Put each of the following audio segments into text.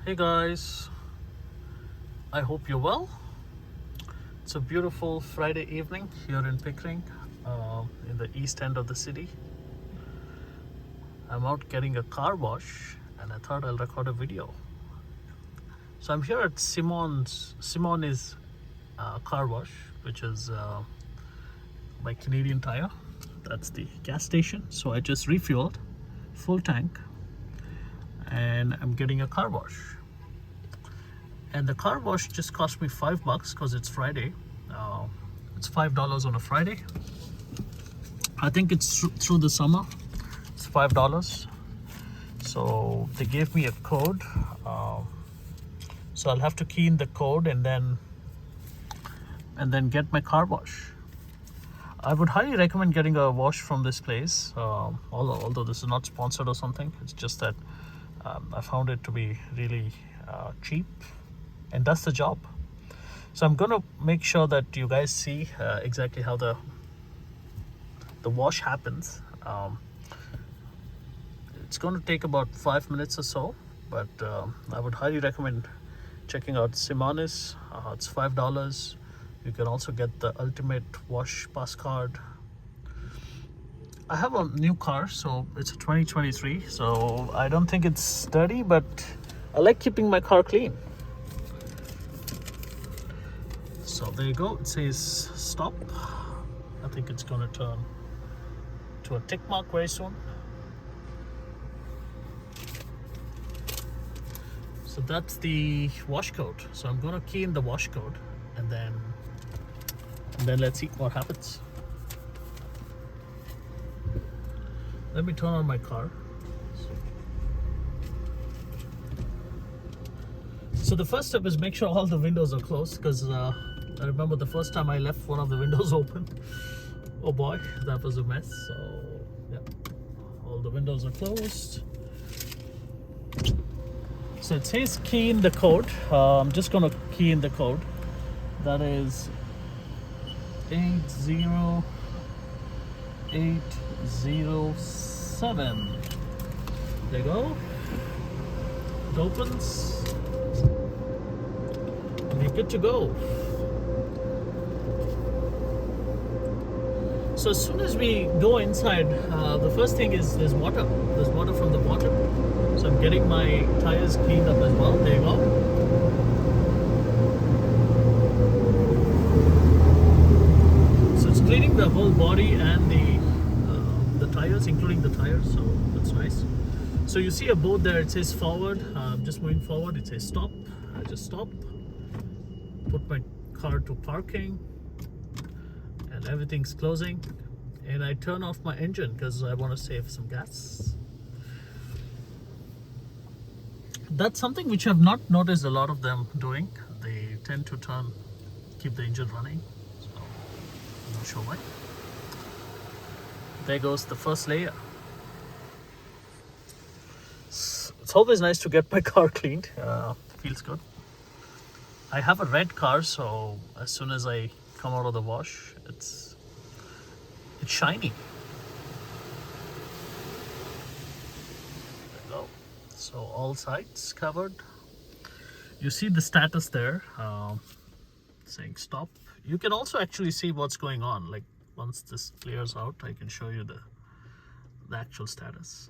Hey guys, I hope you're well. It's a beautiful Friday evening here in Pickering, in the east end of the city. I'm out getting a car wash and I thought I'll record a video. So I'm here at Simoniz car wash, which is by Canadian Tire. That's the gas station. So I just refueled, full tank, and I'm getting a car wash. And the car wash just cost me $5 because it's Friday. It's $5 on a Friday. I think it's through the summer. It's $5. So they gave me a code. So I'll have to key in the code and then get my car wash. I would highly recommend getting a wash from this place. Although this is not sponsored or something, it's just that I found it to be really cheap and does the job. So I'm gonna make sure that you guys see exactly how the wash happens. It's going to take about 5 minutes or so, but I would highly recommend checking out Simoniz. It's $5. You can also get the ultimate wash pass card. I have a new car, so it's a 2023, so I don't think it's dirty, but I like keeping my car clean. So there you go, it says stop. I think it's going to turn to a tick mark very soon. So that's the wash code. So I'm going to key in the wash code and then let's see what happens. Let me turn on my car. So the first step is make sure all the windows are closed, because I remember the first time I left one of the windows open. Oh boy, that was a mess. So yeah, all the windows are closed. So it says key in the code. I'm just gonna key in the code. That is 80807. There you go. It opens. And you're good to go. So as soon as we go inside, the first thing is there's water. There's water from the bottom. So I'm getting my tires cleaned up as well. There you go. So it's cleaning the whole body and the tires, including the tires. So that's nice. So you see a board there. It says forward. I'm just moving forward. It says stop. I just stop. Put my car to parking. And everything's closing, and I turn off my engine because I want to save some gas. That's something which I've not noticed a lot of them doing. They tend to keep the engine running, so I'm not sure why. There goes the first layer. It's always nice to get my car cleaned. Feels good. I have a red car, so as soon as I come out of the wash, it's shiny. There you go. So all sides covered. You see the status there, saying stop. You can also actually see what's going on. Like once this clears out, I can show you the actual status.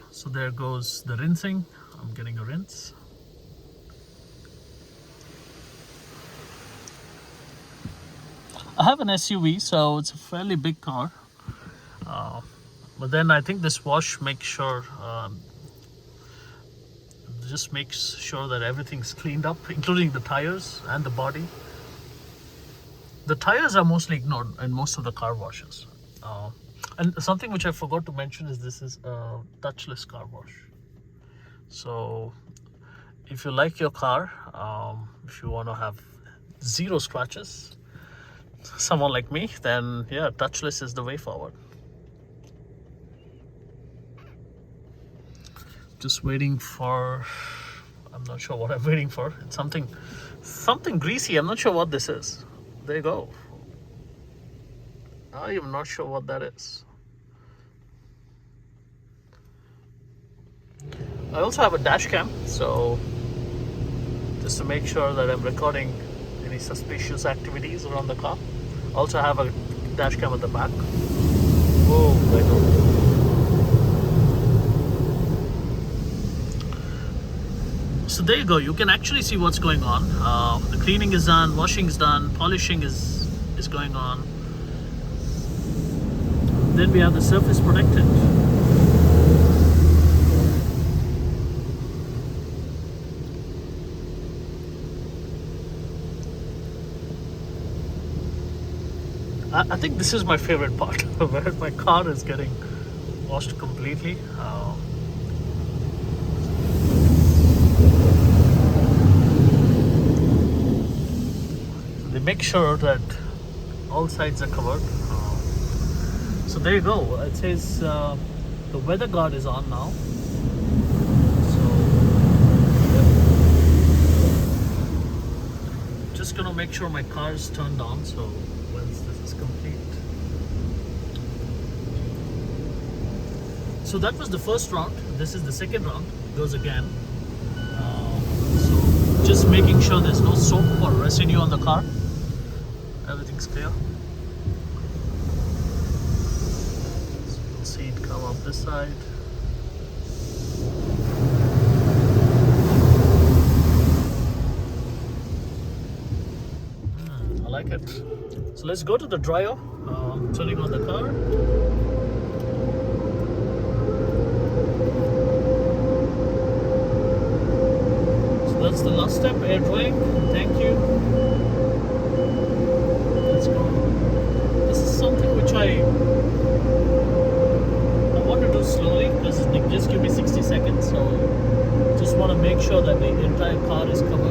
So there goes the rinsing. I'm getting a rinse. I have an SUV, so it's a fairly big car. But then I think this wash makes sure, just makes sure that everything's cleaned up, including the tires and the body. The tires are mostly ignored in most of the car washes. And something which I forgot to mention is this is a touchless car wash. So if you like your car, if you want to have zero scratches, someone like me, then yeah, touchless is the way forward. Just waiting for, I'm not sure what I'm waiting for. It's something greasy. I'm not sure what this is. There you go. I am not sure what that is. I also have a dash cam, so just to make sure that I'm recording any suspicious activities around the car. Also have a dash cam at the back. Whoa, there you go. So there you go. You can actually see what's going on. The cleaning is done, washing is done, polishing is going on. Then we have the surface protected. I think this is my favorite part, where my car is getting washed completely. They make sure that all sides are covered. So there you go. It says the weather guard is on now. So yeah. Just gonna make sure my car is turned on. So once this is complete. So that was the first round. This is the second round. It goes again. So just making sure there's no soap or residue on the car. Everything's clear. So you'll see it come up this side. I like it. So let's go to the dryer. Turning on the car. So that's the last step, air drying. Thank you. Let's go. This is something which I want to do slowly because they just give me 60 seconds. So just want to make sure that the entire car is covered.